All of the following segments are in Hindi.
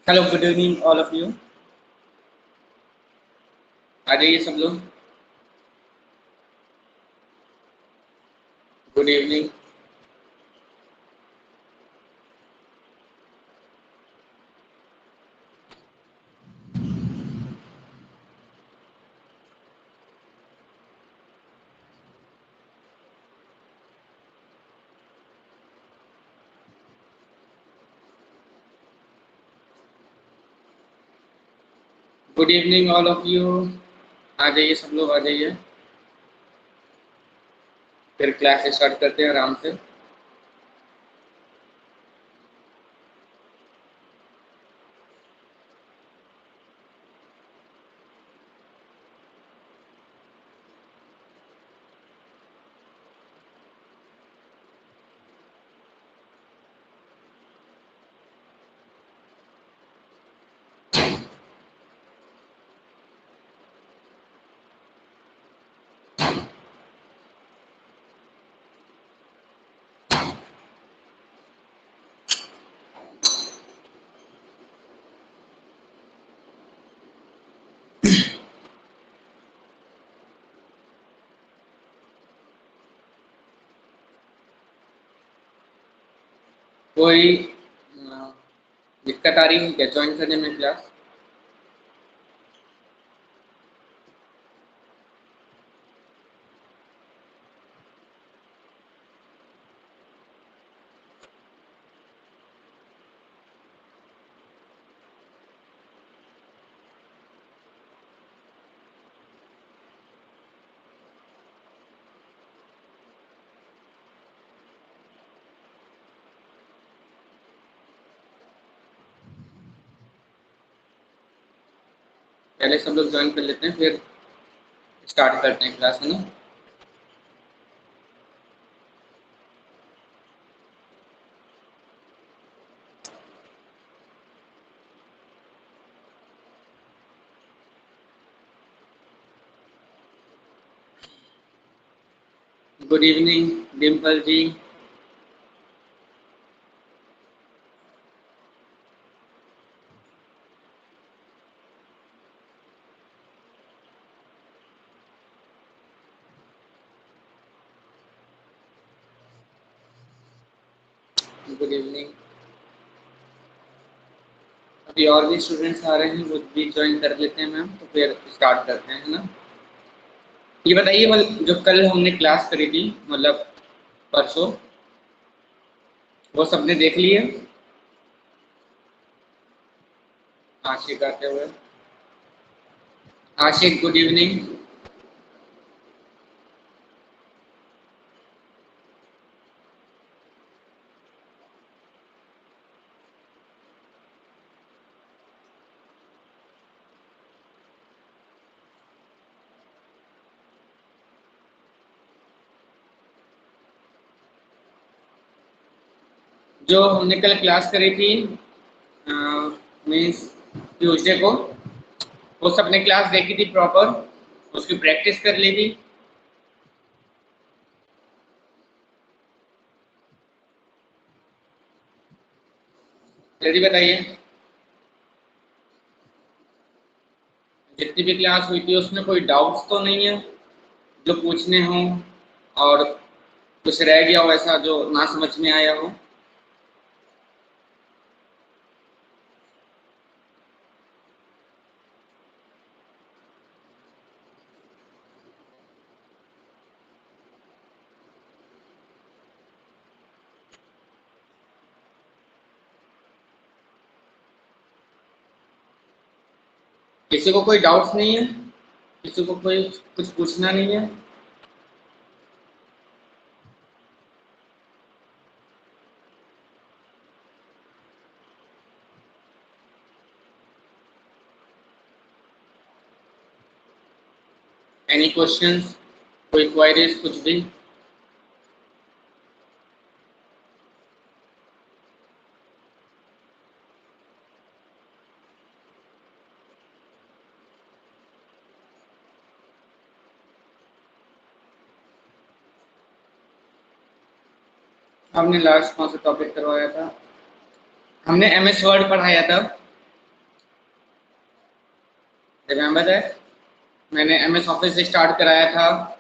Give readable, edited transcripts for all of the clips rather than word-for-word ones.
Hello, good evening all of you. आ जाइए सब लोग। Good evening. Good evening all of you. आ जाइए सब लोग, आ जाइए। फिर क्लास स्टार्ट करते हैं आराम से। कोई दिक्कत आ रही है क्या ज्वाइन करने में क्लास? पहले सब लोग ज्वाइन कर लेते हैं, फिर स्टार्ट करते हैं क्लास, है ना। Good evening Dimple ji. Good evening. अभी और भी स्टूडेंट्स आ रहे हैं, वो भी ज्वाइन कर लेते हैं मैम, तो फिर स्टार्ट करते हैं, है ना। ये बताइए, जो कल हमने क्लास करी थी, मतलब परसों, वो सबने देख लिया? आशिक आते हुए। आशिक, गुड इवनिंग। जो हमने कल क्लास करी थी, मीन्स ट्यूसडे को, वो सबने क्लास देखी थी प्रॉपर, उसकी प्रैक्टिस कर ली थी। जल्दी बताइए। जितनी भी क्लास हुई थी उसमें कोई डाउट्स तो नहीं है जो पूछने हों, और कुछ रह गया हो ऐसा जो ना समझ में आया हो? किसी को कोई डाउट्स नहीं है? किसी को कोई कुछ पूछना नहीं है? एनी क्वेश्चंस, कोई क्वायरीज, कुछ भी? हमने लास्ट कौन सा टॉपिक करवाया था? हमने एमएस वर्ड पढ़ाया था। रिमेंबर है, मैंने MS ऑफिस से स्टार्ट कराया था,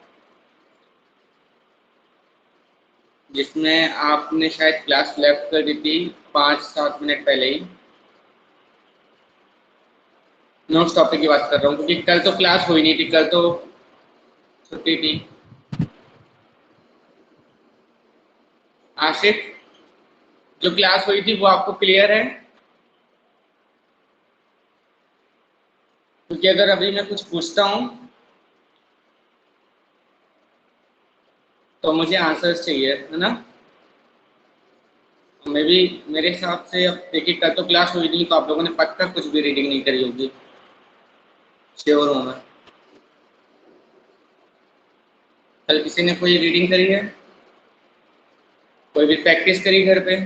जिसमें आपने शायद क्लास लेफ्ट कर दी थी 5-7 मिनट पहले ही। नोट्स टॉपिक की बात कर रहा हूँ, क्योंकि कल तो क्लास हुई नहीं थी, कल तो छुट्टी थी। आशिफ, जो क्लास हुई थी वो आपको क्लियर है? क्योंकि अगर अभी मैं कुछ पूछता हूँ तो मुझे आंसर्स चाहिए, है ना? मैं भी, मेरे हिसाब से अब देखिए, कल तो क्लास हुई नहीं तो आप लोगों ने पक्का कुछ भी रीडिंग नहीं करी होगी, श्योर हूँ मैं। कल किसी ने कोई रीडिंग करी है? कोई भी प्रैक्टिस करी घर पे?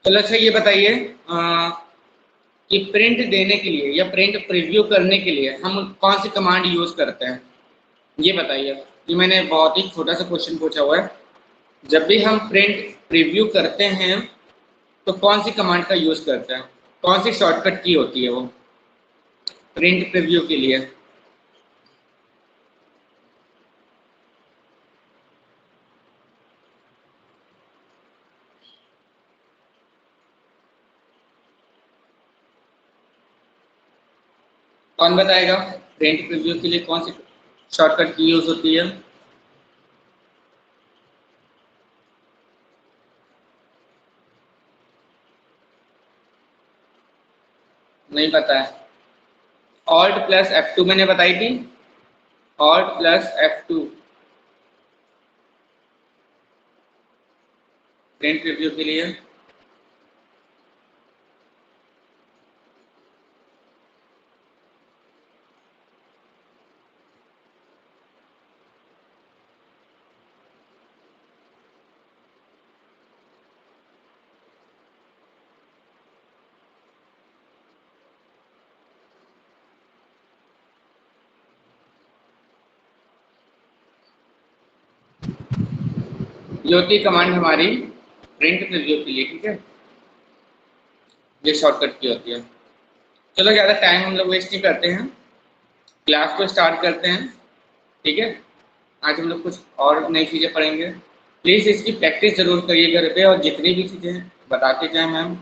चलो अच्छा, ये बताइए कि प्रिंट देने के लिए या प्रिंट प्रीव्यू करने के लिए हम कौन सी कमांड यूज करते हैं, ये बताइए। ये मैंने बहुत ही छोटा सा क्वेश्चन पूछा हुआ है। जब भी हम प्रिंट प्रीव्यू करते हैं तो कौन सी कमांड का यूज करते हैं, कौन सी शॉर्टकट की होती है वो प्रिंट प्रीव्यू के लिए? कौन बताएगा? प्रिंट प्रीव्यू के लिए कौन सी शॉर्टकट की यूज होती है? नहीं पता है? Alt+F2 मैंने बताई थी, Alt+F2 प्रिंट प्रीव्यू के लिए। ये होती है कमांड हमारी प्रिंट प्रीव्यू के लिए, ठीक है? ये शॉर्टकट की होती है। चलो ज़्यादा टाइम हम लोग वेस्ट नहीं करते हैं, क्लास को स्टार्ट करते हैं, ठीक है? आज हम लोग कुछ और नई चीज़ें पढ़ेंगे। प्लीज़ इसकी प्रैक्टिस जरूर करिए घर पे, और जितनी भी चीज़ें बताते जाएं मैम,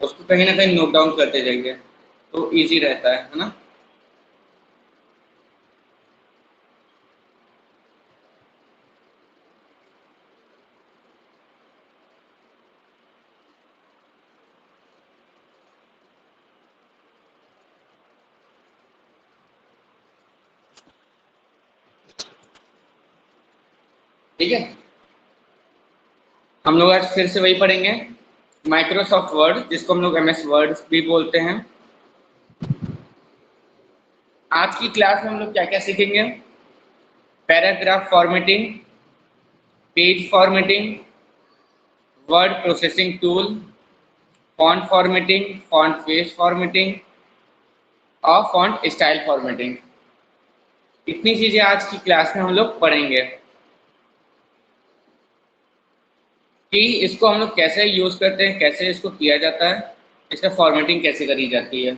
उसको कहीं ना कहीं नोट डाउन करते जाइए, तो इजी रहता है ना? ठीक है, हम लोग आज फिर से वही पढ़ेंगे, माइक्रोसॉफ्ट वर्ड, जिसको हम लोग MS वर्ड भी बोलते हैं। आज की क्लास में हम लोग क्या क्या सीखेंगे? Paragraph formatting, page formatting, word processing tool, font formatting, font face formatting और फॉन्ट स्टाइल फॉर्मेटिंग। इतनी चीजें आज की क्लास में हम लोग पढ़ेंगे कि इसको हम लोग कैसे यूज करते हैं, कैसे इसको किया जाता है, इसका फॉर्मेटिंग कैसे करी जाती है।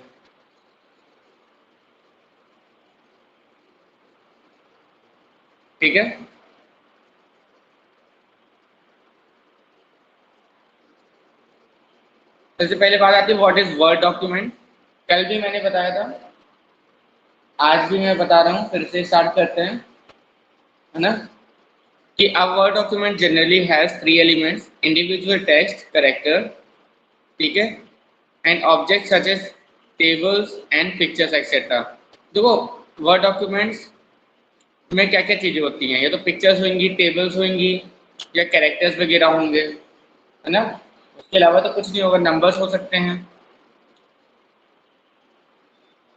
ठीक है, सबसे पहले बात आती है व्हाट इज वर्ड डॉक्यूमेंट। कल भी मैंने बताया था, आज भी मैं बता रहा हूँ, फिर से स्टार्ट करते हैं, है ना? कि a word document generally has 3 elements: individual text, character, ठीक है, and objects such as tables and pictures etc. देखो, वर्ड डॉक्यूमेंट्स में क्या क्या चीजें होती हैं, या तो पिक्चर्स होंगी, टेबल्स होंगी, या कैरेक्टर्स वगैरह होंगे, है ना? उसके अलावा तो कुछ नहीं होगा, नंबर्स हो सकते हैं।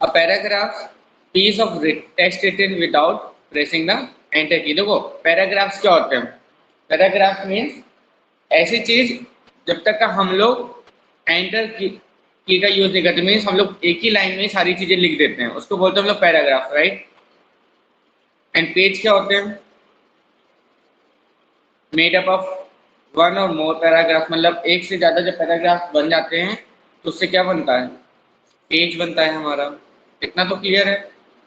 A paragraph, piece of text written without pressing the enter की। देखो, पैराग्राफ्स क्या होते हैं? पैराग्राफ मीन्स ऐसी चीज जब तक का हम लोग एंटर की की का यूज नहीं करते, मीन्स हम लोग एक ही लाइन में सारी चीजें लिख देते हैं, उसको बोलते हैं हम लोग पैराग्राफ, राइट। एंड पेज क्या होते हैं? मेड अप ऑफ वन और मोर पैराग्राफ, मतलब एक से ज्यादा जब पैराग्राफ बन जाते हैं तो उससे क्या बनता है? पेज बनता है हमारा। इतना तो क्लियर है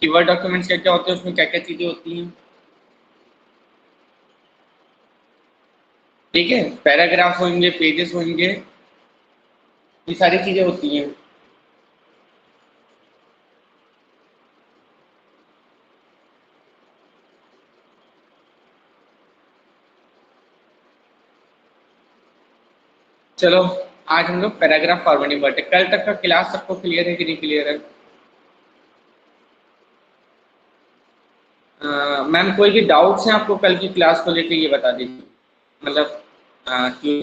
कि वर्ड डॉक्यूमेंट्स क्या क्या होते हैं, उसमें क्या क्या चीजें होती हैं। ठीक है, पैराग्राफ होंगे, पेजेस होंगे, ये सारी चीजें होती हैं। चलो आज हम लोग पैराग्राफ फॉर्मेटिंग पढ़ते हैं। कल तक का क्लास सबको क्लियर है कि नहीं क्लियर है? मैम कोई भी डाउट्स हैं आपको कल की क्लास को लेके, ये बता दीजिए, मतलब क्यों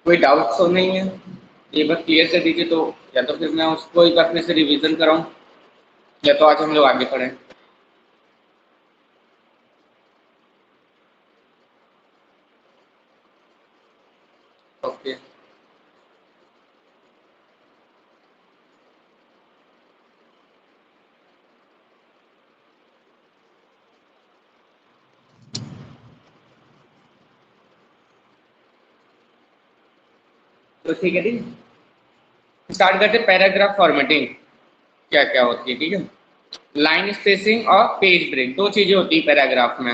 कोई डाउट्स तो नहीं है, ये बस क्लियर कर दीजिए, तो या तो फिर मैं उसको एक अपने से रिवीजन कराऊं, या तो आज हम लोग आगे पढ़ें। ओके, तो ठीक है, ठीक, स्टार्ट करते पैराग्राफ फॉर्मेटिंग क्या क्या होती है। ठीक है, लाइन स्पेसिंग और पेज ब्रेक, दो चीजें होती है पैराग्राफ में।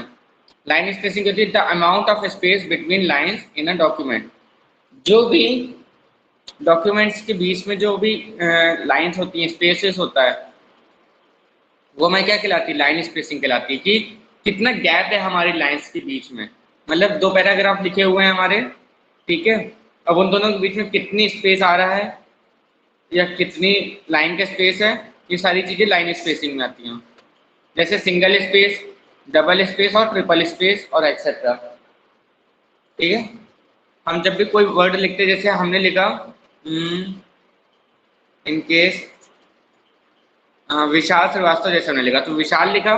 लाइन स्पेसिंग होती है the amount of space between lines in a document, जो भी डॉक्यूमेंट्स के बीच में जो भी लाइंस होती हैं, स्पेसेस होता है, वो मैं क्या कहलाती है? लाइन स्पेसिंग कहलाती है, कि कितना गैप है हमारी लाइंस के बीच में। मतलब दो पैराग्राफ लिखे हुए हैं हमारे, ठीक है, अब उन दोनों के बीच में कितनी स्पेस आ रहा है या कितनी लाइन का स्पेस है, ये सारी चीजें लाइन स्पेसिंग में आती हैं। जैसे सिंगल स्पेस, डबल स्पेस और ट्रिपल स्पेस और एक्सेट्रा। ठीक है, हम जब भी कोई वर्ड लिखते हैं, जैसे हमने लिखा इन केस विशाल श्रीवास्तव, जैसे हमने लिखा तो विशाल लिखा,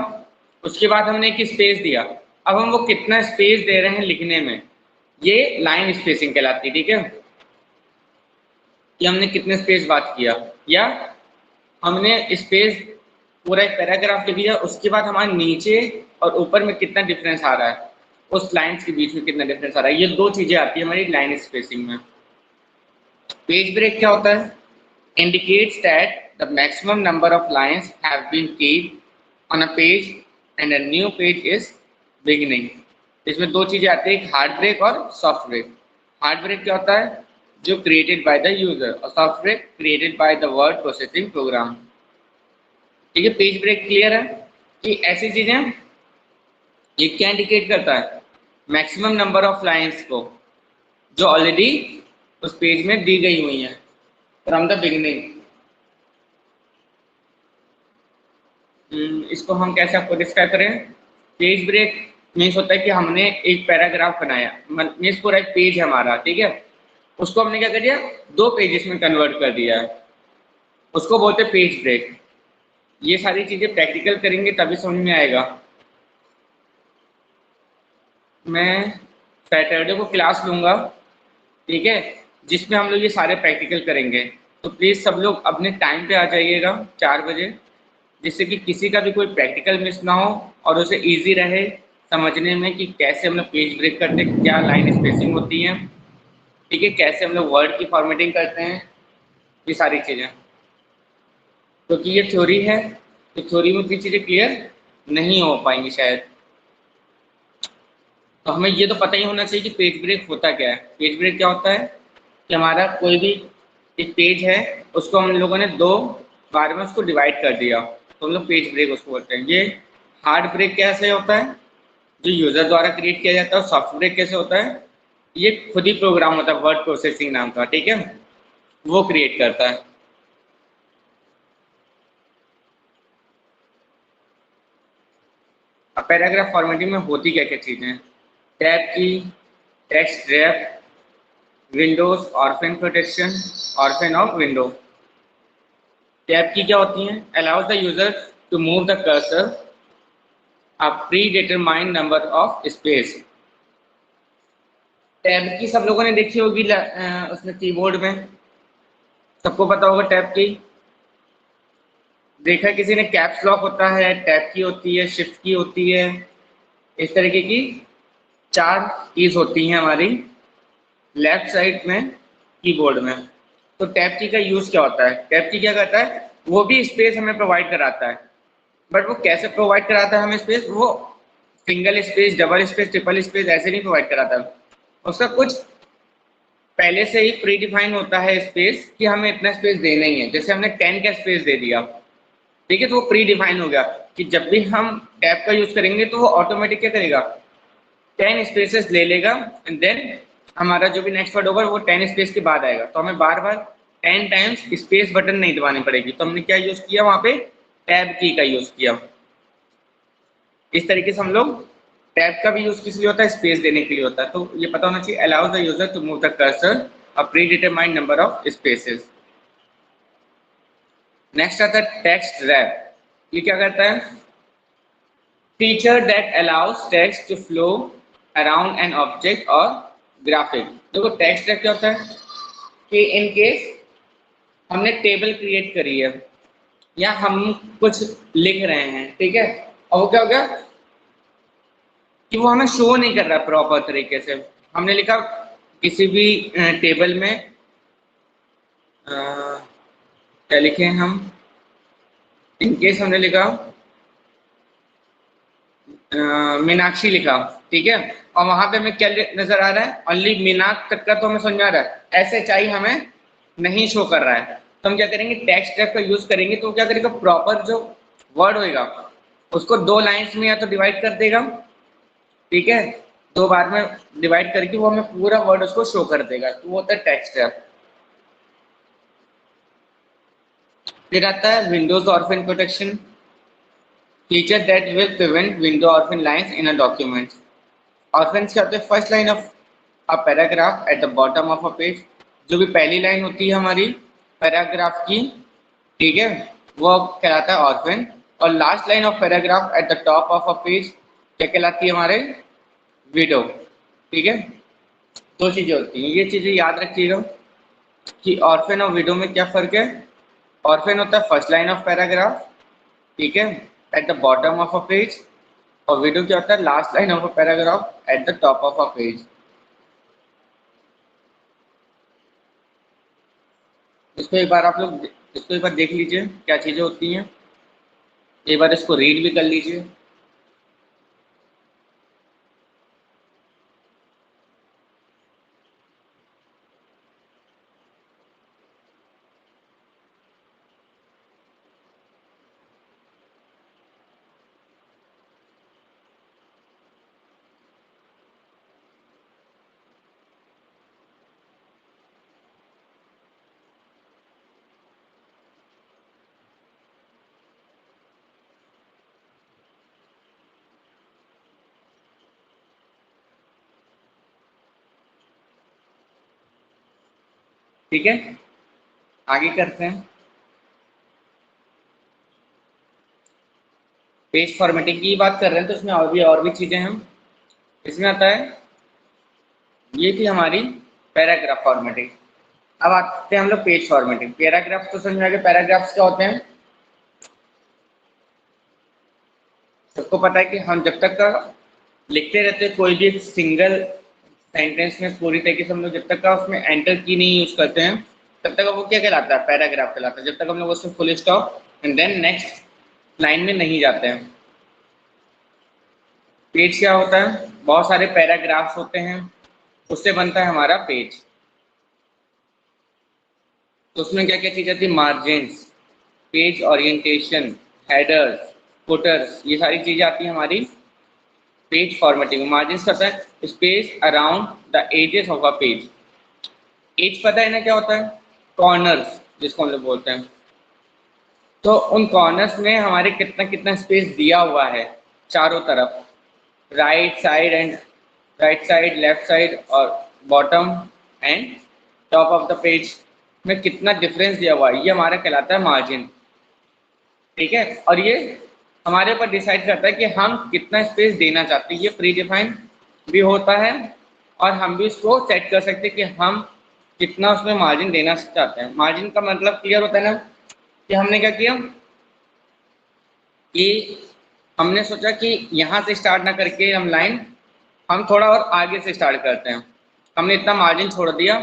उसके बाद हमने एक स्पेस दिया। अब हम वो कितना स्पेस दे रहे हैं लिखने में, ये लाइन स्पेसिंग कहलाती है। ठीक है, कि हमने कितने स्पेस बात किया, या हमने स्पेस पूरा एक पैराग्राफ लिख दिया, उसके बाद हमारे नीचे और ऊपर में कितना डिफरेंस आ रहा है, उस लाइंस के बीच में कितना डिफरेंस आ रहा है, ये दो चीजें आती है हमारी लाइन स्पेसिंग में। पेज ब्रेक क्या होता है? indicates that the maximum number of lines have been kept on a page and a new page is beginning। इसमें दो चीजें आती है, हार्ड ब्रेक और सॉफ्ट ब्रेक। हार्ड ब्रेक क्या होता है? जो क्रिएटेड बाय द यूजर, और soft break created by the word processing program. ठीक है, पेज ब्रेक क्लियर है कि ऐसी चीजें, ये क्या इंडिकेट करता है? मैक्सिमम नंबर ऑफ लाइंस को जो ऑलरेडी उस पेज में दी गई हुई हैं फ्रॉम द बिगिनिंग। इसको हम कैसे आपको डिस्क्राइब करें? पेज ब्रेक मीन्स होता है कि हमने एक पैराग्राफ बनाया, मीन्स पूरा एक पेज है हमारा, ठीक है, उसको हमने क्या कर दिया? दो पेजेस में कन्वर्ट कर दिया है, उसको बोलते हैं पेज ब्रेक। ये सारी चीजें प्रैक्टिकल करेंगे तभी समझ में आएगा। मैं सैटरडे को क्लास लूंगा, ठीक है, जिसमें हम लोग ये सारे प्रैक्टिकल करेंगे, तो प्लीज़ सब लोग अपने टाइम पे आ जाइएगा 4 बजे, जिससे कि किसी का भी कोई प्रैक्टिकल मिस ना हो और उसे इजी रहे समझने में कि कैसे हम लोग पेज ब्रेक करते हैं, क्या लाइन स्पेसिंग होती है, ठीक है, कैसे हम लोग वर्ड की फॉर्मेटिंग करते हैं, ये सारी चीज़ें। क्योंकि ये थ्योरी है, तो थ्योरी में भी चीज़ें क्लियर नहीं हो पाएंगी शायद, तो हमें ये तो पता ही होना चाहिए कि पेज ब्रेक होता क्या है। पेज ब्रेक क्या होता है कि हमारा कोई भी एक पेज है, उसको हम लोगों ने दो बार में उसको डिवाइड कर दिया, तो हम लोग पेज ब्रेक उसको बोलते हैं। ये हार्ड ब्रेक कैसे होता है? जो यूजर द्वारा क्रिएट किया जाता है। और सॉफ्ट ब्रेक कैसे होता है? ये खुद ही प्रोग्राम होता है, वर्ड प्रोसेसिंग नाम का, ठीक है, वो क्रिएट करता है। अब पैराग्राफ फॉर्मेटिंग में होती क्या क्या चीजें? Tab key, text wrap, windows orphan protection, orphan of window. Tab key क्या होती हैं? Allows the user to move the cursor a predetermined number of space tab key सब लोगों ने देखी होगी उसमें कीबोर्ड में, सबको पता होगा टैब की। देखा किसी ने, कैप्स लॉक होता है, टैब की होती है, शिफ्ट की होती है, इस तरीके की 4 कीज होती हैं हमारी लेफ्ट साइड में कीबोर्ड में। तो टैब की का यूज क्या होता है? टैब की क्या करता है, वो भी स्पेस हमें प्रोवाइड कराता है, बट वो कैसे प्रोवाइड कराता है हमें स्पेस? वो single space, double space, triple space ऐसे नहीं प्रोवाइड कराता है। उसका कुछ पहले से ही प्री डिफाइन होता है स्पेस कि हमें इतना स्पेस देना ही है। जैसे हमने 10 का स्पेस दे दिया, ठीक है, तो वो प्री डिफाइन हो गया कि जब भी हम टैब का यूज करेंगे तो वो ऑटोमेटिक क्या करेगा, 10 स्पेसेस ले लेगा, एंड देन हमारा जो भी नेक्स्ट वर्ड होगा वो 10 स्पेस के बाद आएगा। तो हमें बार बार 10 टाइम्स स्पेस बटन नहीं दबानी पड़ेगी। तो हमने क्या यूज किया वहां पे, टैब की का यूज किया। इस तरीके से हम लोग टैब का भी यूज किस लिए होता है, स्पेस देने के लिए होता है। तो ये पता होना चाहिए, allows the user to move the cursor a predetermined number of spaces. Next आता है टेक्स्ट रैप। ये क्या करता है, feature that allows text to flow around an object और ग्राफिक। देखो टेक्स्ट रैप क्या होता है कि इन केस हमने टेबल क्रिएट करी है या हम कुछ लिख रहे हैं, ठीक है, और वो क्या हो गया कि वो हमें शो नहीं कर रहा प्रॉपर तरीके से। हमने लिखा किसी भी टेबल में क्या लिखे हम, इनकेस हमने लिखा मीनाक्षी लिखा, ठीक है, और वहां पे हमें क्या नजर आ रहा है, ओनली मीनाक तक का तो हमें समझ में आ रहा है, ऐसे चाहिए हमें नहीं शो कर रहा है। तो हम क्या करेंगे, टेक्स्ट टैग का यूज करेंगे। तो क्या करेगा, प्रॉपर जो वर्ड होएगा उसको 2 लाइंस में या तो डिवाइड कर देगा, ठीक है, 2 बार में डिवाइड करके वो हमें पूरा वर्ड उसको शो कर देगा। तो वो होता है टेक्स्ट टैग। फिर आता है Windows orphan protection, feature that will prevent window orphan lines in a document. Orphans क्या होते हैं, first line of a paragraph eight the bottom of a page. जो भी पहली लाइन होती है हमारी पैराग्राफ की, ठीक है, वो कहलाता है ऑर्फन। और last line of paragraph at the top of a page क्या कहलाती है हमारे, विडो, ठीक है। 2 चीजें होती हैं, ये चीजें याद रखिएगा कि ऑर्फन और विडो में क्या फर्क है। ऑर्फन होता है फर्स्ट लाइन ऑफ पैराग्राफ, ठीक है, eight the bottom of a page, और विडो क्या होता है, last line of a paragraph at the top of a page. इसको एक बार आप लोग इसको एक बार देख लीजिए क्या चीजें होती हैं, एक बार इसको रीड भी कर लीजिए। ठीक है, आगे करते हैं। पेज फॉर्मेटिंग की बात कर रहे हैं तो इसमें और भी चीजें हैं। इसमें आता है, ये थी हमारी पैराग्राफ फॉर्मेटिंग। अब आते हैं हम लोग पेज फॉर्मेटिंग। पैराग्राफ तो समझ में आ गया, पैराग्राफ्स क्या होते हैं, सबको पता है कि हम जब तक का लिखते रहते हैं कोई भी सिंगल सेंटेंस में पूरी तरीके से हम लोग जब तक का उसमें एंटर की नहीं यूज करते हैं तब तक वो क्या कहलाता है, पैराग्राफ कहलाता है। जब तक हम लोग उसमें full stop and then next line में नहीं जाते हैं। पेज क्या होता है, बहुत सारे पैराग्राफ्स होते हैं, उससे बनता है हमारा पेज। तो उसमें क्या क्या चीज़ आती है, margins, page orientation, headers, putters, ये सारी चीज़ें आती हैं हमारी पेज फॉर्मेटिंग। मार्जिन्स का होता है space around the edges of a page. Edge पता है ना क्या होता है, कॉर्नर्स जिसको हम लोग बोलते हैं। तो उन कॉर्नर्स में हमारे कितना कितना स्पेस दिया हुआ है चारों तरफ, राइट साइड, लेफ्ट साइड और bottom and top of the page में कितना डिफरेंस दिया हुआ है, ये हमारा कहलाता है मार्जिन, ठीक है। और ये हमारे ऊपर डिसाइड करता है कि हम कितना स्पेस देना चाहते हैं। ये प्री डिफाइन भी होता है और हम भी इसको सेट कर सकते हैं कि हम कितना उसमें मार्जिन देना चाहते हैं। मार्जिन का मतलब क्लियर होता है ना, कि हमने क्या किया कि हमने सोचा कि यहाँ से स्टार्ट ना करके हम थोड़ा और आगे से स्टार्ट करते हैं। हमने इतना मार्जिन छोड़ दिया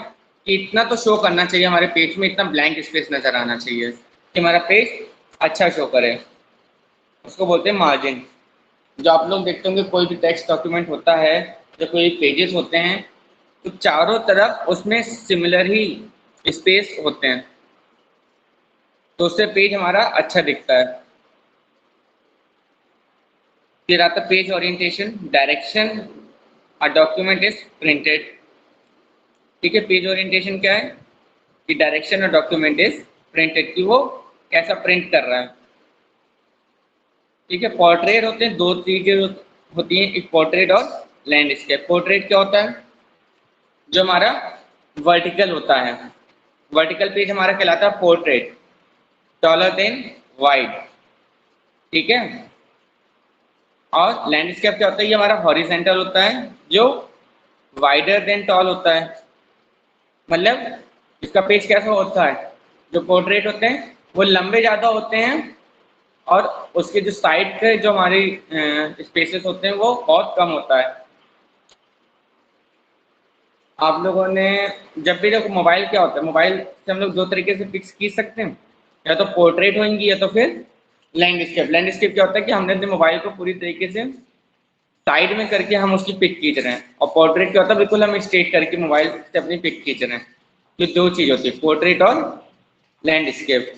कि इतना तो शो करना चाहिए हमारे पेज में, इतना ब्लैंक स्पेस नजर आना चाहिए कि हमारा पेज अच्छा शो करे। उसको बोलते हैं मार्जिन। जो आप लोग देखते होंगे कोई भी टेक्स्ट डॉक्यूमेंट होता है, जो कोई पेजेस होते हैं, तो चारों तरफ उसमें सिमिलर ही स्पेस होते हैं, तो उससे पेज हमारा अच्छा दिखता है। फिर आता page orientation, direction a document is printed. ठीक है, पेज ओरिएंटेशन क्या है कि direction a document is printed, कि वो कैसा प्रिंट कर रहा है। ठीक है, पोर्ट्रेट होते हैं, दो चीजें होती हैं, एक पोर्ट्रेट और लैंडस्केप। पोर्ट्रेट क्या होता है, जो हमारा वर्टिकल होता है, वर्टिकल पेज हमारा कहलाता है पोर्ट्रेट, टॉलर देन वाइड। ठीक है, और लैंडस्केप क्या होता है, ये हमारा हॉरिजेंटल होता है, जो वाइडर देन टॉल होता है। मतलब इसका पेज कैसा होता है, जो पोर्ट्रेट होते हैं वो लंबे ज़्यादा होते हैं, और उसके जो साइड के जो हमारी स्पेसेस होते हैं वो बहुत कम होता है। आप लोगों ने जब भी देखो, मोबाइल क्या होता है, मोबाइल से हम लोग दो तरीके से पिक्स खींच सकते हैं, या तो पोर्ट्रेट होंगी या तो फिर लैंडस्केप। लैंडस्केप क्या होता है कि हमने अपने मोबाइल को पूरी तरीके से साइड में करके हम उसकी पिक खींच रहे हैं, और पोर्ट्रेट क्या होता है बिल्कुल हम स्ट्रेट करके मोबाइल से अपनी पिक खींच रहे हैं। ये दो चीज होती है, पोर्ट्रेट और लैंडस्केप,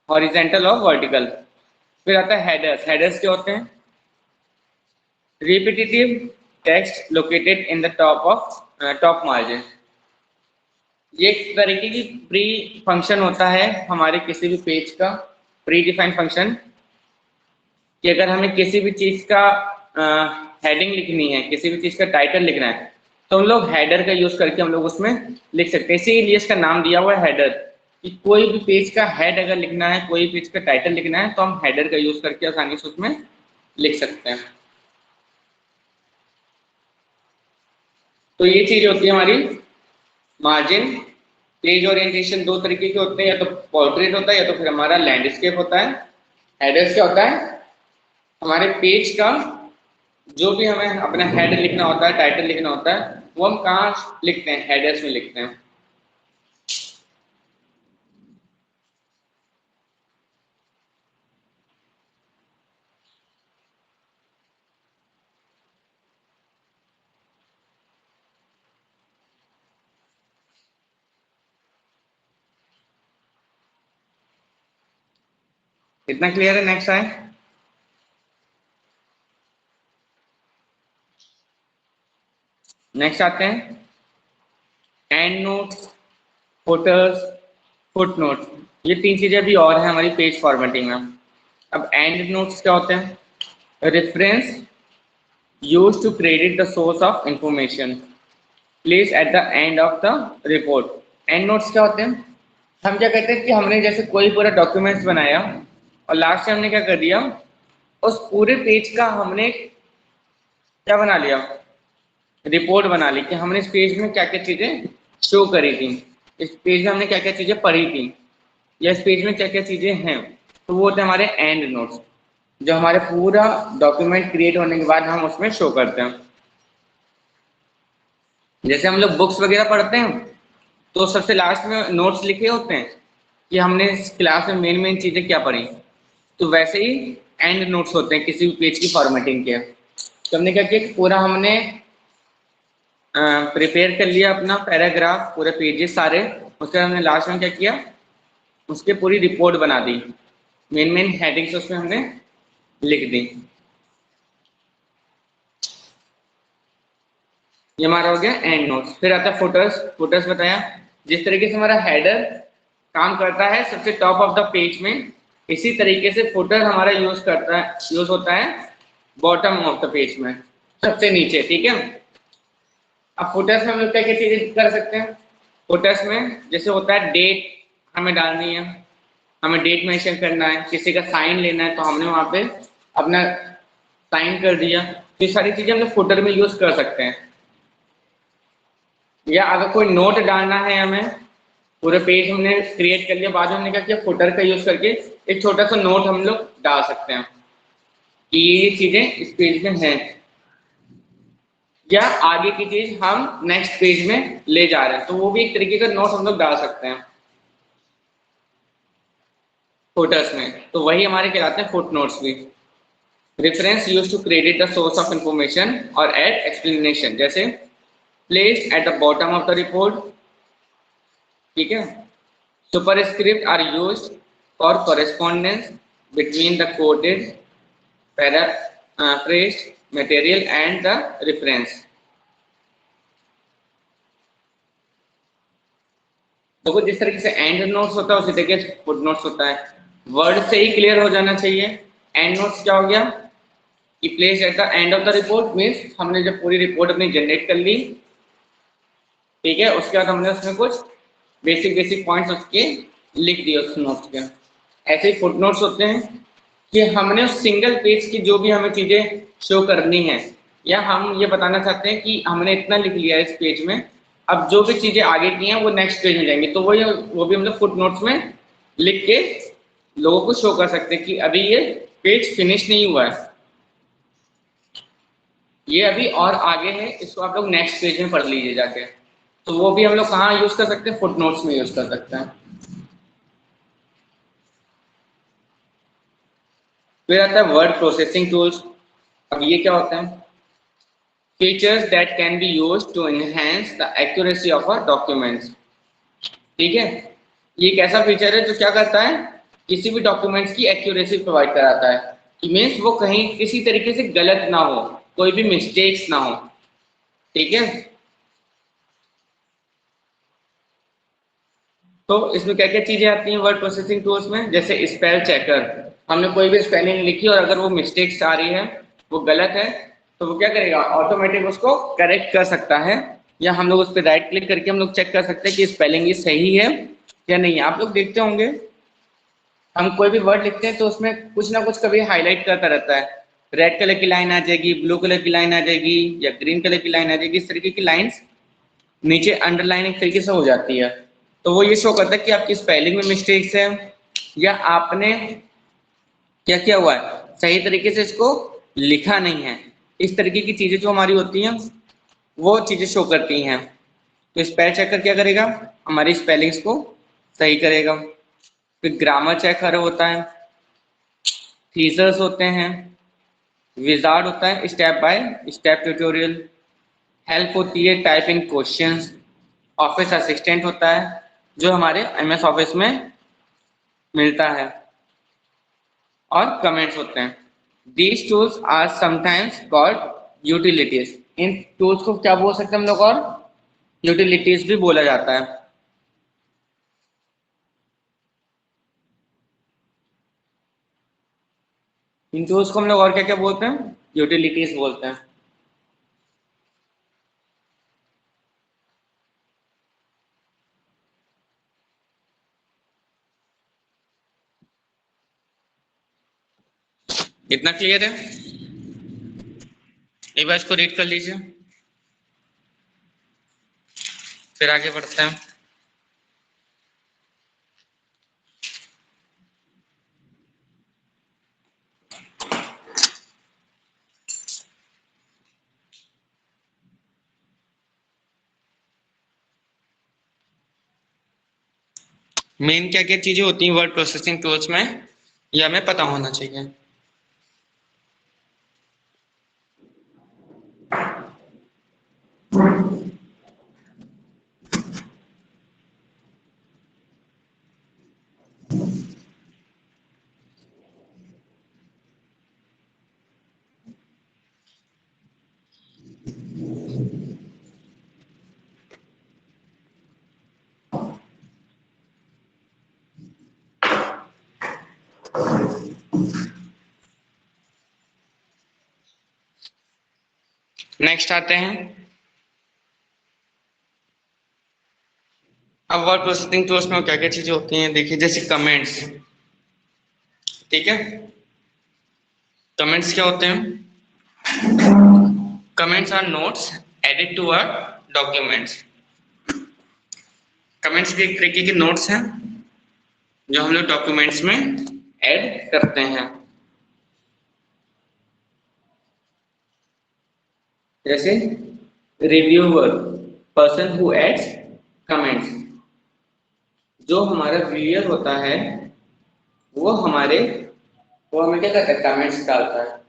हॉरिजेंटल और वर्टिकल। फिर आता है हेडर्स। हेडर्स क्या होते हैं, repetitive text located in the top margin. ये एक तरीके की प्री फंक्शन होता है हमारे किसी भी पेज का, प्री डिफाइंड फंक्शन, कि अगर हमें किसी भी चीज का हेडिंग लिखनी है, किसी भी चीज का टाइटल लिखना है, तो हम लोग हेडर का यूज करके हम लोग उसमें लिख सकते हैं। इसीलिए इसका नाम दिया हुआ है हेडर, कि कोई भी पेज का हेड अगर लिखना है, कोई पेज का टाइटल लिखना है, तो हम हेडर का यूज करके आसानी से उसमें लिख सकते हैं। तो ये चीज होती है हमारी मार्जिन। पेज ओरिएंटेशन दो तरीके के होते हैं, या तो पोर्ट्रेट होता है या तो फिर हमारा लैंडस्केप होता है। हेडर्स क्या होता है, हमारे पेज का जो भी हमें अपना हेड लिखना होता है, टाइटल लिखना होता है, वो हम कहाँ लिखते हैं, हेडर्स में लिखते हैं। इतना क्लियर है? नेक्स्ट आए, नेक्स्ट आते हैं and notes, putters, foot notes. ये तीन चीजें भी और हैं हमारी पेज फॉर्मेटिंग में। अब एंड नोट्स क्या होते हैं, reference use to credit the source of information place at the end of the report. End notes क्या होते हैं, हम क्या कहते हैं कि हमने जैसे कोई पूरा डॉक्यूमेंट्स बनाया और लास्ट में हमने क्या कर दिया, उस पूरे पेज का हमने क्या बना लिया, रिपोर्ट बना ली, कि हमने इस पेज में क्या क्या चीजें शो करी थी, इस पेज में हमने क्या क्या चीजें पढ़ी थी, या इस पेज में क्या क्या चीजें हैं। तो वो होते हैं हमारे एंड नोट्स, जो हमारे पूरा डॉक्यूमेंट क्रिएट होने के बाद हम उसमें शो करते हैं। जैसे हम लोग बुक्स वगैरह पढ़ते हैं, तो सबसे लास्ट में नोट्स लिखे होते हैं कि हमने इस क्लास में मेन मेन चीजें क्या पढ़ी, तो वैसे ही एंड नोट्स होते हैं किसी भी पेज की फॉर्मेटिंग के। तो हमने क्या किया कि पूरा हमने प्रिपेयर कर लिया अपना पैराग्राफ, पूरे पेजेस सारे, उसके बाद हमने लास्ट में क्या किया, उसके पूरी रिपोर्ट बना दी, मेन मेन हेडिंग्स उसमें हमने लिख दी। ये हमारा हो गया एंड नोट्स। फिर आता है फुटर्स। फुटर्स बताया, जिस तरीके से हमारा हेडर काम करता है सबसे टॉप ऑफ द पेज में, इसी तरीके से फुटर हमारा यूज होता है बॉटम ऑफ द पेज में, सबसे नीचे। ठीक है, अब फुटर्स में हम लोग क्या क्या चीजें कर सकते हैं, फुटर्स में जैसे होता है डेट हमें डालनी है, हमें डेट मेंशन करना है, किसी का साइन लेना है तो हमने वहां पे अपना साइन कर दिया। तो ये सारी चीजें हम लोग फुटर में यूज कर सकते हैं। या अगर कोई नोट डालना है हमें, पूरे पेज हमने क्रिएट कर लिया, बाद में हमने क्या किया, फुटर का यूज करके एक छोटा सा नोट हम लोग डाल सकते हैं कि ये चीजें इस पेज में हैं, या आगे की चीज हम नेक्स्ट पेज में ले जा रहे हैं, तो वो भी एक तरीके का नोट हम लोग डाल सकते हैं फुटर्स में। तो वही हमारे कहलाते हैं फुट नोट्स भी। Reference use to credit the source of information और एड एक्सप्लेनेशन, जैसे place at the bottom of the report, ठीक है। Superscript are used for correspondence between the quoted paraphrased material and the reference। देखो जिस तरीके से एंड नोट्स होता है उसी तरीके से फुट नोट्स होता है। वर्ड से ही क्लियर हो जाना चाहिए। एंड नोट्स क्या हो गया कि place at the end of the report, means हमने जब पूरी रिपोर्ट अपनी जनरेट कर ली, ठीक है, उसके बाद हमने उसमें कुछ बेसिक बेसिक पॉइंट्स उसके लिख दिए उस नोट्स के। ऐसे ही फुट नोट्स होते हैं कि हमने उस सिंगल पेज की जो भी हमें चीजें शो करनी है, या हम ये बताना चाहते हैं कि हमने इतना लिख लिया है इस पेज में, अब जो भी चीजें आगे की हैं वो नेक्स्ट पेज में जाएंगी, तो वो भी हम लोग फुट नोट्स में लिख के लोगों को शो कर सकते हैं कि अभी ये पेज फिनिश नहीं हुआ है, ये अभी और आगे है, इसको आप लोग नेक्स्ट पेज में पढ़ लीजिए जाके। तो वो भी हम लोग कहाँ यूज कर सकते हैं, फुट नोट्स में यूज कर सकते हैं। फिर आता है वर्ड प्रोसेसिंग टूल्स। अब ये क्या होता है, features that can be used to enhance the accuracy of a documents, ठीक है। ये एक ऐसा फीचर है जो क्या करता है, किसी भी डॉक्यूमेंट्स की एक्यूरेसी प्रोवाइड कराता है, कि मीन्स वो कहीं किसी तरीके से गलत ना हो, कोई भी मिस्टेक्स ना हो, ठीक है। तो इसमें क्या क्या चीजें आती हैं वर्ड प्रोसेसिंग टूल्स में, जैसे स्पेल चेकर, हमने कोई भी स्पेलिंग लिखी और अगर वो मिस्टेक्स आ रही है, वो गलत है, तो वो क्या करेगा, ऑटोमेटिक उसको करेक्ट कर सकता है, या हम लोग उस पर राइट क्लिक करके हम लोग चेक कर सकते हैं कि स्पेलिंग ये सही है या नहीं है। आप लोग देखते होंगे हम कोई भी वर्ड लिखते हैं तो उसमें कुछ ना कुछ कभी हाईलाइट करता रहता है, रेड कलर की लाइन आ जाएगी, ब्लू कलर की लाइन आ जाएगी, या ग्रीन कलर की लाइन आ जाएगी, इस तरीके की लाइंस नीचे अंडरलाइन एक तरीके से हो जाती है। तो वो ये शो करता है कि आपकी स्पेलिंग में मिस्टेक्स है, या आपने क्या किया हुआ है, सही तरीके से इसको लिखा नहीं है। इस तरीके की चीजें जो हमारी होती हैं वो चीजें शो करती हैं। तो स्पेल चेकर क्या करेगा, हमारी स्पेलिंग्स को सही करेगा। फिर ग्रामर चेकर होता है, थीसर्स होते हैं, विजार्ड होता है, step by step tutorial, help होती है टाइपिंग क्वेश्चंस, ऑफिस असिस्टेंट होता है जो हमारे एमएस ऑफिस में मिलता है, और कमेंट्स होते हैं। These tools are sometimes called utilities. इन टूल्स को क्या बोल सकते हैं हम लोग, और यूटिलिटीज भी बोला जाता है। इन टूल्स को हम लोग और क्या क्या बोलते हैं, यूटिलिटीज बोलते हैं। इतना क्लियर है, एक बार इसको रीड कर लीजिए, फिर आगे बढ़ते हैं। मेन क्या क्या चीजें होती हैं वर्ड प्रोसेसिंग टूल्स में, ये हमें पता होना चाहिए। नेक्स्ट आते हैं, अब वर्ड प्रोसेसिंग टूल्स में क्या क्या चीजें होती हैं देखिए, जैसे कमेंट्स, ठीक है। कमेंट्स क्या होते हैं, comments are notes added to a documents. Comments भी एक तरीके के नोट्स हैं जो हम लोग डॉक्यूमेंट्स में ऐड करते हैं। जैसे reviewer, person who adds comments, जो हमारा व्यूअर होता है वो हमें क्या करता है, कमेंट्स डालता है।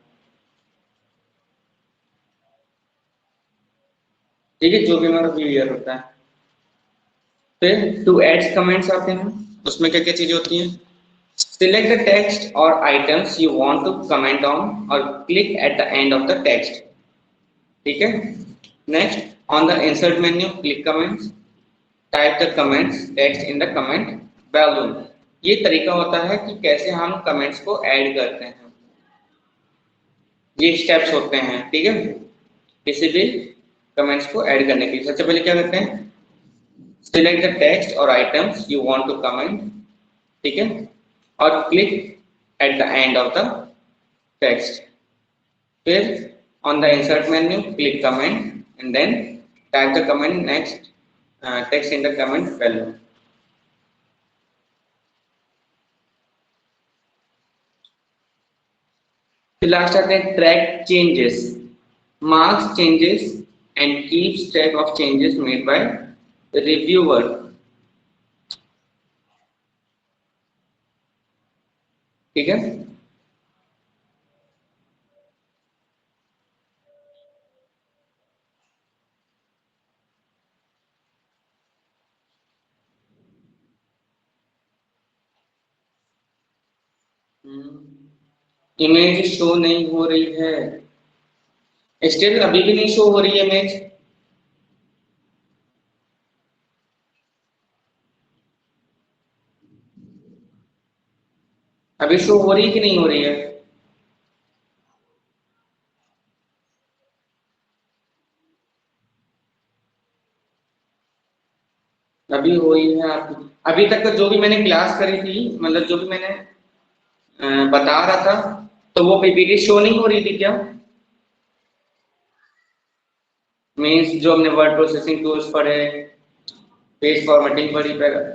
ठीक है, जो भी हमारा व्यूअर होता है। फिर टू एड्स कमेंट्स आते हैं, उसमें क्या क्या चीजें होती हैं। Select the text or items you want to comment on or click at the end of the text. ठीक है, next on the insert menu click comments, type the comments text in the comment balloon. ये तरीका होता है कि कैसे हम कमेंट्स को ऐड करते हैं, ये स्टेप्स होते हैं। ठीक है, किसी भी कमेंट्स को ऐड करने के लिए सबसे पहले क्या करते हैं, select the text or items you want to comment, ठीक है, or click at the end of the text. फिर on the insert menu click comment and then type the comment next text in the comment value. फिर लास्ट आते हैं track changes, marks changes and keeps track of changes made by reviewer. ठीक है, इमेज शो नहीं हो रही है, स्टिल अभी भी नहीं शो हो रही है इमेज। अभी शो हो रही है कि नहीं हो रही है? अभी हो ही है आपकी। अभी तक जो भी मैंने क्लास करी थी, मतलब जो भी मैंने बता रहा था, तो वो पीपीटी शो नहीं हो रही थी क्या? मीन्स जो हमने वर्ड प्रोसेसिंग टूल्स पढ़े, पेज फॉर्मेटिंग पढ़ी पर।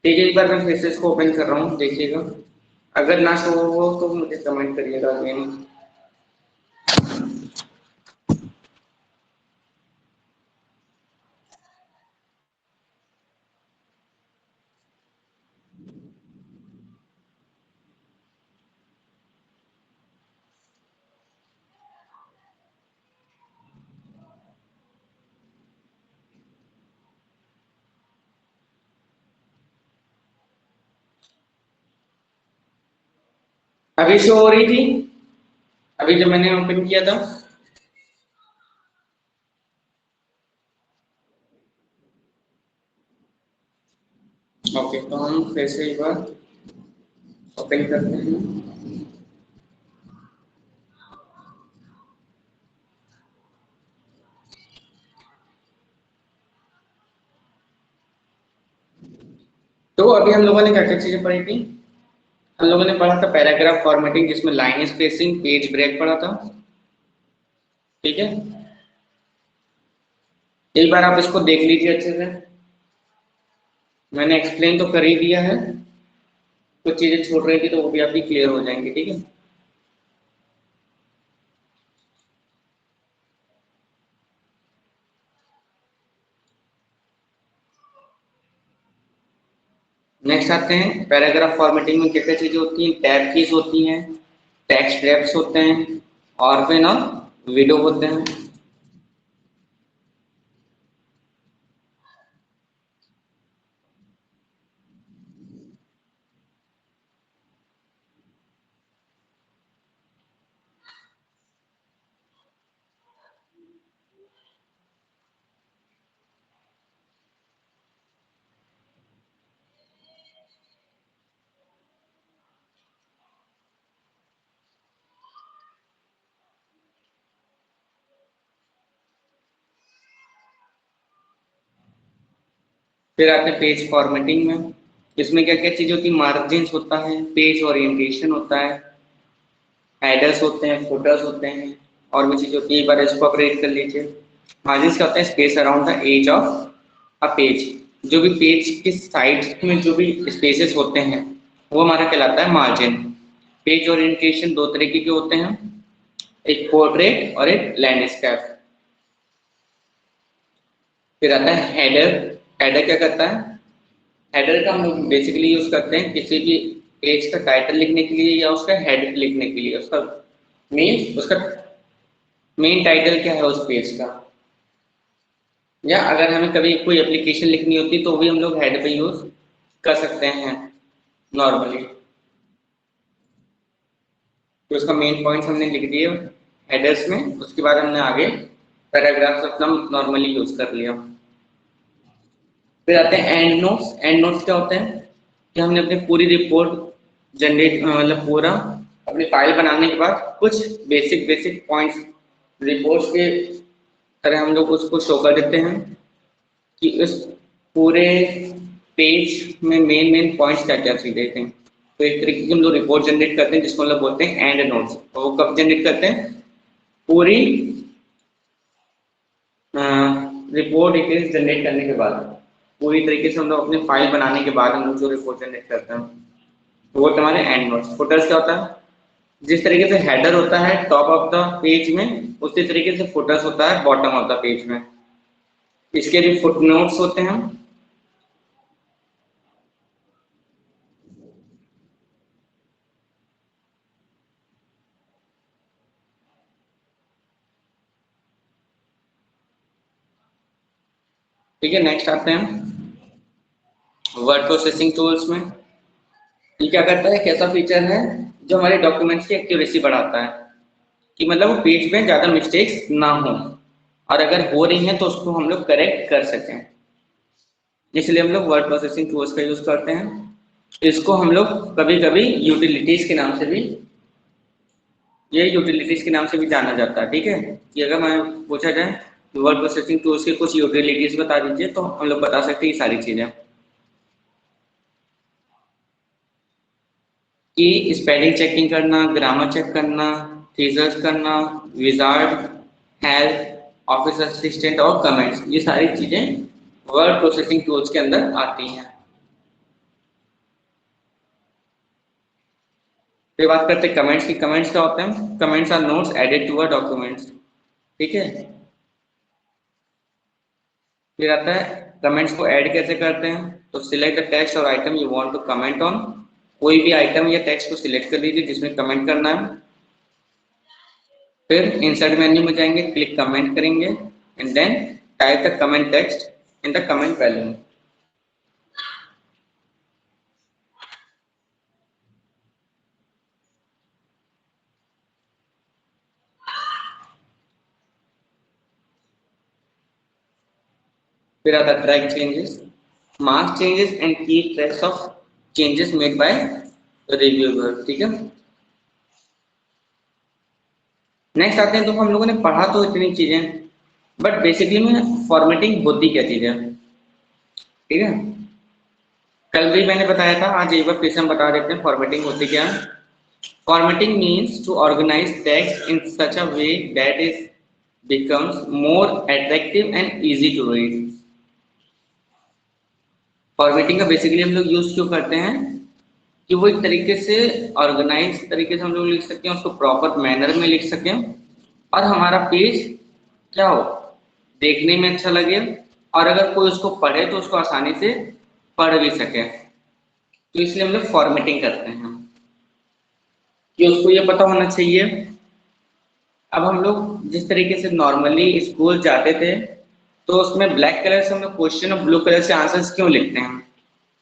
ठीक है, एक बार मैं फिर से इसको ओपन कर रहा हूँ, देखिएगा। अगर ना शो हो तो मुझे कमेंट करिएगा अगेन। अभी शो हो रही थी, अभी जब मैंने ओपन किया था। ओके, तो हम फिर से एक बार ओपन करते हैं। तो अभी हम लोगों ने क्या क्या चीजें पढ़ी थी? हम लोगों ने पढ़ा था पैराग्राफ फॉर्मेटिंग, जिसमें लाइन स्पेसिंग, पेज ब्रेक पढ़ा था। ठीक है, एक बार आप इसको देख लीजिए अच्छे से, मैंने एक्सप्लेन तो कर ही दिया है, कुछ चीजें छूट रही थी तो वो भी आपकी क्लियर हो जाएंगी। ठीक है, नेक्स्ट आते हैं पैराग्राफ फॉर्मेटिंग में क्या क्या चीजें होती हैं। टैब कीज होती हैं, टेक्स्ट रैप्स होते हैं, और फिर ना विडो होते हैं। फिर आते हैं पेज फॉर्मेटिंग में, इसमें क्या क्या चीजें होती है। मार्जिन होता है, पेज ओरिएंटेशन होता है, हेडर्स होते हैं, फुटर्स होते हैं, और भी चीजें होती है। एक बार इसको आप रीड कर लीजिए। मार्जिन क्या होता है? Space around the edge of a page. जो भी पेज के साइड में जो भी स्पेसेस होते हैं वो हमारा कहलाता है मार्जिन। पेज ओरिएंटेशन दो तरीके के होते हैं, एक पोर्ट्रेट और एक लैंडस्केप। फिर आता है हेडर। हेडर क्या करता है? हेडर का हम लोग बेसिकली यूज करते हैं किसी भी पेज का टाइटल लिखने के लिए या उसका हेड लिखने के लिए। उसका मेन टाइटल क्या है उस पेज का, या अगर हमें कभी कोई एप्लीकेशन लिखनी होती तो भी हम लोग हेड पे यूज कर सकते हैं नॉर्मली। तो उसका मेन पॉइंट्स हमने लिख दिए हेडर्स में, उसके बाद हमने आगे पैराग्राफ्स अपना नॉर्मली यूज कर लिया। फिर आते हैं एंड नोट्स। एंड नोट्स क्या होते हैं कि हमने अपनी पूरी रिपोर्ट जनरेट मतलब पूरा अपनी फाइल बनाने के बाद कुछ बेसिक बेसिक पॉइंट्स रिपोर्ट्स के तरह हम लोग उसको शो कर देते हैं कि इस पूरे पेज में मेन मेन पॉइंट्स क्या क्या चीजें थे। तो एक तरीके की हम लोग रिपोर्ट जनरेट करते हैं जिसको हम लोग बोलते हैं एंड नोट्स। और वो कब जनरेट करते हैं? पूरी रिपोर्ट डिटेल्स जनरेट करने के बाद, पूरी तरीके से हम लोग अपने फाइल बनाने के बाद हम लोग जो रिपोर्ट जनरेट करते हैं तो वो हमारे एंड नोट्स। फुटर्स क्या होता है? जिस तरीके से हेडर होता है टॉप ऑफ द पेज में, उसी तरीके से फुटर्स होता है बॉटम ऑफ द पेज में। इसके भी फुट नोट्स होते हैं। ठीक है, नेक्स्ट आते हैं वर्ड प्रोसेसिंग टूल्स में। ये क्या करता है, कैसा फीचर है जो हमारे डॉक्यूमेंट्स की एक्यूरेसी बढ़ाता है कि मतलब वो पेज में ज्यादा मिस्टेक्स ना हो, और अगर हो रही हैं तो उसको हम लोग करेक्ट कर सकें। इसलिए हम लोग वर्ड प्रोसेसिंग टूल्स का यूज करते हैं। इसको हम लोग कभी कभी यूटिलिटीज के नाम से भी, ये यूटिलिटीज के नाम से भी जाना जाता है। ठीक है, कि अगर मैं पूछा जाए कि वर्ड प्रोसेसिंग टूल्स के कुछ यूटिलिटीज बता दीजिए तो हम लोग बता सकते हैं ये सारी चीजें कि स्पेलिंग चेकिंग करना, ग्रामर चेक करना, थीसिस करना, विजार्ड, हेल्प, ऑफिस असिस्टेंट और कमेंट्स, ये सारी चीजें वर्ड प्रोसेसिंग टूल्स के अंदर आती हैं। फिर बात करते हैं कमेंट्स की। कमेंट्स क्या होते हैं? Comments are notes added to a documents. ठीक है, फिर आता है कमेंट्स को ऐड कैसे करते हैं। तो सिलेक्ट द टेक्स्ट और item you want to comment on. कोई भी आइटम या टेक्स्ट को सिलेक्ट कर लीजिए जिसमें कमेंट करना है। फिर इंसर्ट मेन्यू में जाएंगे, क्लिक कमेंट करेंगे and then type the comment text in the comment value. फिर आता है track changes, mark changes and keep tracks of changes made by reviewer. ठीक है, नेक्स्ट आते हैं। तो हम लोगों ने पढ़ा तो इतनी चीजें, बट बेसिकली में फॉर्मेटिंग होती क्या चीज है। ठीक है, कल भी मैंने बताया था, आज एक बार फिर से हम बता देते हैं फॉर्मेटिंग होती क्या है। Formatting means to organize text in such a way that it becomes more attractive and easy to read. Formatting का बेसिकली हम लोग यूज क्यों करते हैं कि वो एक तरीके से ऑर्गेनाइज तरीके से हम लोग लिख सकें, उसको प्रॉपर मैनर में लिख सकें और हमारा पेज क्या हो, देखने में अच्छा लगे, और अगर कोई उसको पढ़े तो उसको आसानी से पढ़ भी सके। तो इसलिए हम लोग फॉर्मेटिंग करते हैं कि उसको ये पता होना चाहिए। अब हम लोग जिस तरीके से नॉर्मली स्कूल जाते थे तो उसमें ब्लैक कलर से हम लोग क्वेश्चन और ब्लू कलर से आंसर्स क्यों लिखते हैं,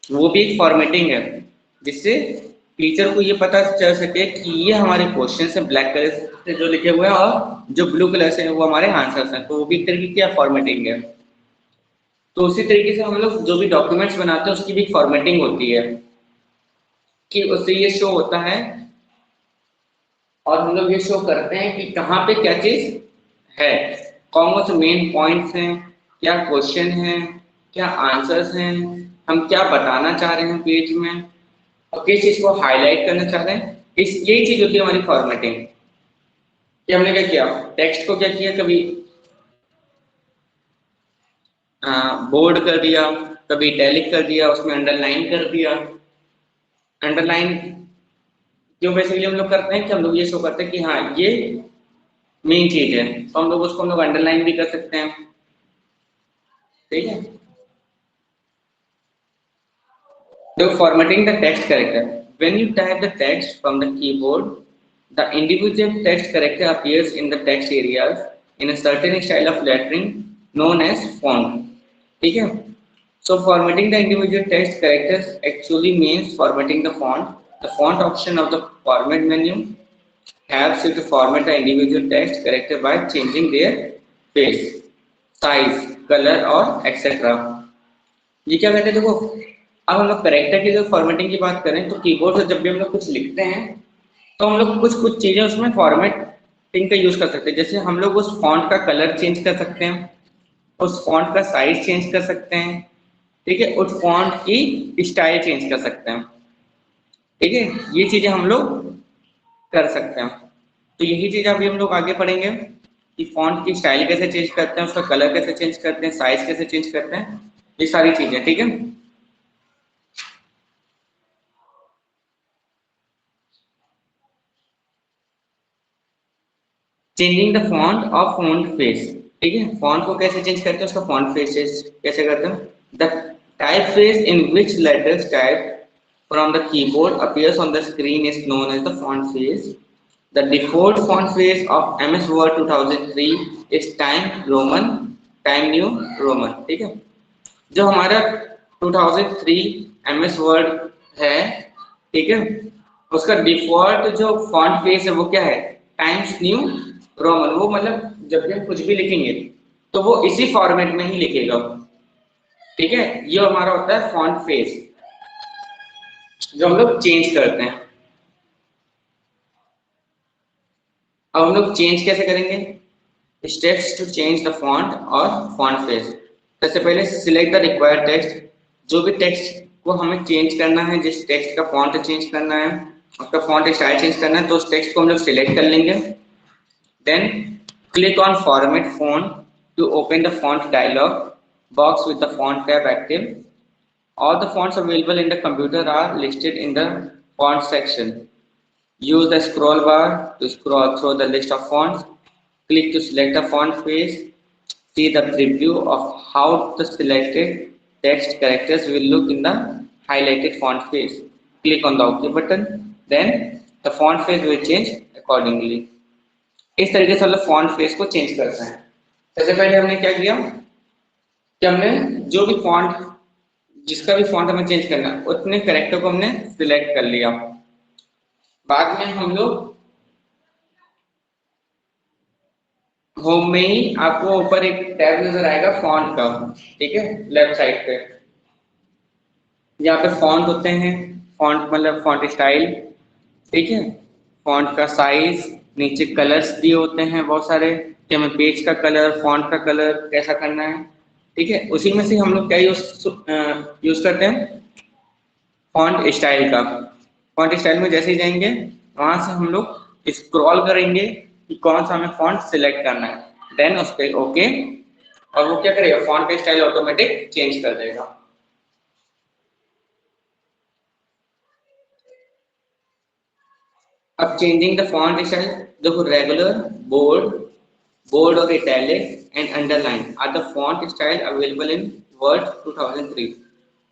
वो भी एक फॉर्मेटिंग है जिससे टीचर को ये पता चल सके कि ये हमारे क्वेश्चन है ब्लैक कलर से जो लिखे हुए हैं और जो ब्लू कलर से वो हमारे आंसर्स हैं। तो वो भी एक तरीके की फॉर्मेटिंग है। तो उसी तरीके से हम लोग जो भी डॉक्यूमेंट्स बनाते हैं उसकी भी फॉर्मेटिंग होती है कि उससे ये शो होता है और हम लोग ये शो करते हैं कि कहाँ पे क्या चीज है, कौन से मेन पॉइंट्स हैं, क्या क्वेश्चन है, क्या आंसर्स हैं, हम क्या बताना चाह रहे हैं पेज में और किस चीज को हाईलाइट करना चाह रहे हैं। इस यही चीज होती है हमारी फॉर्मेटिंग कि हमने क्या किया, टेक्स्ट को क्या किया, कभी बोल्ड कर दिया, कभी इटैलिक कर दिया, उसमें अंडरलाइन कर दिया। अंडरलाइन क्यों बेसिकली हम लोग करते हैं कि हम लोग ये शो करते हैं कि हाँ ये मेन चीज है, तो हम लोग उसको हम लोग अंडरलाइन भी कर सकते हैं। ठीक है। So formatting the text character. When you type the text from the keyboard, the individual text character appears in the text areas in a certain style of lettering known as font. ठीक है? So formatting the individual text characters actually means formatting the font. The font option of the format menu helps you to format the individual text character by changing their face, size, color और etc. ये क्या कहते हैं देखो, अब हम लोग करेक्टर की जो फॉर्मेटिंग की बात करें तो कीबोर्ड से जब भी हम लोग कुछ लिखते हैं तो हम लोग कुछ कुछ चीजें उसमें फॉर्मेटिंग का यूज कर सकते हैं। जैसे हम लोग उस फॉन्ट का कलर चेंज कर सकते हैं, उस फॉन्ट का साइज चेंज कर सकते हैं, ठीक है, उस फॉन्ट की स्टाइल चेंज कर सकते हैं। ठीक है, ये चीजें हम लोग कर सकते हैं। तो यही चीज अभी हम लोग आगे पढ़ेंगे कि फॉन्ट की स्टाइल कैसे चेंज करते हैं, उसका कलर कैसे चेंज करते हैं, साइज कैसे चेंज करते हैं, ये सारी चीजें। ठीक है। Changing the font of font face. ठीक है, फॉन्ट को कैसे चेंज करते हैं, उसका फॉन्ट फेस कैसे करते हैं। The type face in which letters type from the keyboard appears on the screen is known as the font face. The default font face of MS Word 2003 is time Roman, time new Roman. ठीक है, जो हमारा 2003 MS Word है, ठीक है, उसका डिफॉल्ट जो फॉन्ट फेस है वो क्या है, टाइम्स न्यू रोमन। वो मतलब जब भी हम कुछ भी लिखेंगे तो वो इसी फॉर्मेट में ही लिखेगा। ठीक है, ये हमारा होता है फॉन्ट फेस जो हम लोग चेंज करते हैं। अब हम लोग चेंज कैसे करेंगे, steps to change the font और फॉन्ट फेस। सबसे पहले सिलेक्ट द रिक्वायर्ड टेक्स्ट। जो भी टेक्स्ट को हमें चेंज करना है, जिस टेक्स्ट का फॉन्ट चेंज करना है, उसका फॉन्ट स्टाइल चेंज करना है, तो उस टेक्स्ट को हम लोग सिलेक्ट कर लेंगे। Then click on Format Font to open the font dialog box with the font tab active. All the fonts available in the computer are listed in the font section. Use the scroll bar to scroll through the list of fonts. Click to select a font face. See the preview of how the selected text characters will look in the highlighted font face. Click on the OK button. Then the font face will change accordingly. इस तरीके से हम लोग फॉन्ट फेस को चेंज करते हैं। सबसे पहले हमने क्या किया कि हमने जो भी फॉन्ट, जिसका भी फॉन्ट हमें चेंज करना है, उतने कैरेक्टर को हमने सिलेक्ट कर लिया। बाद में हम लोग होम में ही आपको ऊपर एक टैब नजर आएगा फॉन्ट का, ठीक है, लेफ्ट साइड पे। यहाँ पे फॉन्ट होते हैं, फॉन्ट मतलब फॉन्ट स्टाइल, ठीक है, फॉन्ट का साइज, नीचे कलर्स दिए होते हैं बहुत सारे कि हमें पेज का कलर, फॉन्ट का कलर कैसा करना है। ठीक है, उसी में से हम लोग क्या यूज करते हैं, फॉन्ट स्टाइल का। फॉन्ट स्टाइल में जैसे ही जाएंगे वहां से हम लोग स्क्रॉल करेंगे कि कौन सा हमें फॉन्ट सिलेक्ट करना है, देन उस पर ओके, और वो क्या करेगा, फॉन्ट का स्टाइल ऑटोमेटिक चेंज कर देगा। अब चेंजिंग द फॉन्ट स्टाइल देखो, regular, bold, bold or italic and underline are the font style available in Word 2003.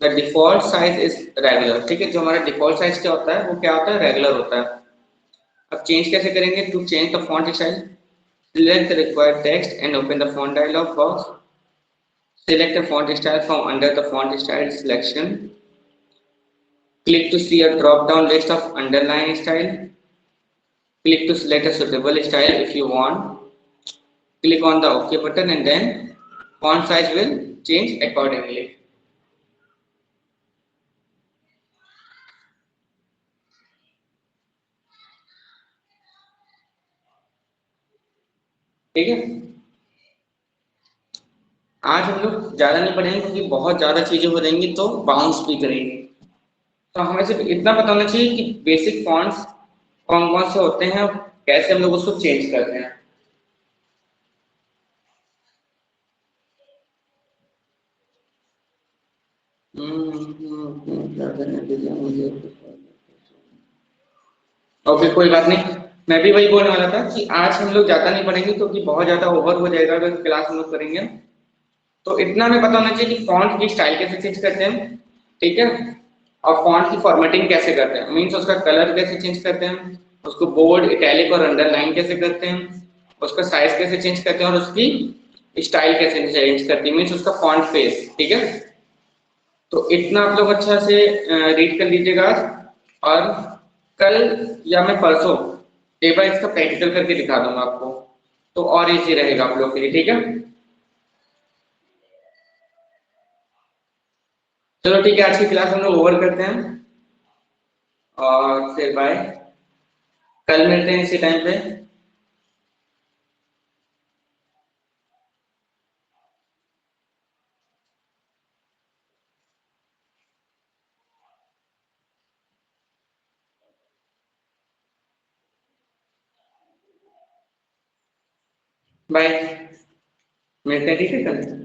The default size is regular। ठीक है, जो हमारा डिफॉल्ट साइज क्या होता है वो क्या होता है, रेगुलर होता है। अब चेंज कैसे करेंगे, to change the font style select the required text and open the font dialog box। Select the font style from under the font style selection। Click to see a drop down list of underline style। Click to select a suitable style if you want। Click on the OK button and then font size will change accordingly। ठीक है, आज हम लोग ज्यादा नहीं पढ़ेंगे क्योंकि बहुत ज्यादा चीजें हो जाएंगी तो बाउंस भी करेंगे। तो हमें सिर्फ इतना पता होना चाहिए कि बेसिक फॉन्ट्स कौन कौन से होते हैं, कैसे हम लोग उसको चेंज करते हैं। क्या करने दीजिए मुझे। ओके कोई बात नहीं। मैं भी वही बोलने वाला था कि आज हम लोग ज्यादा नहीं पढ़ेंगे क्योंकि बहुत ज्यादा ओवर हो जाएगा अगर क्लास हम लोग करेंगे। तो इतना हमें पता होना चाहिए कि फॉन्ट की स्टाइल कैसे चेंज करते हैं, ठीक है, और फॉन्ट की फॉर्मेटिंग कैसे करते हैं, मीन्स उसका कलर कैसे चेंज करते हैं, उसको बोल्ड इटैलिक और अंडरलाइन कैसे करते हैं, उसका साइज कैसे चेंज करते हैं और उसकी स्टाइल कैसे चेंज करती है, मीन्स उसका फॉन्ट फेस, ठीक है। तो इतना आप लोग अच्छा से रीड कर लीजिएगा आज, और कल या मैं परसों एक बार इसका प्रैक्टिकल करके दिखा दूंगा आपको, तो और इजी रहेगा आप लोग के लिए, ठीक है। चलो ठीक है, आज की क्लास हम लोग ओवर करते हैं और फिर बाय, कल मिलते हैं इसी टाइम पे। बाय, मिलते हैं ठीक है कल।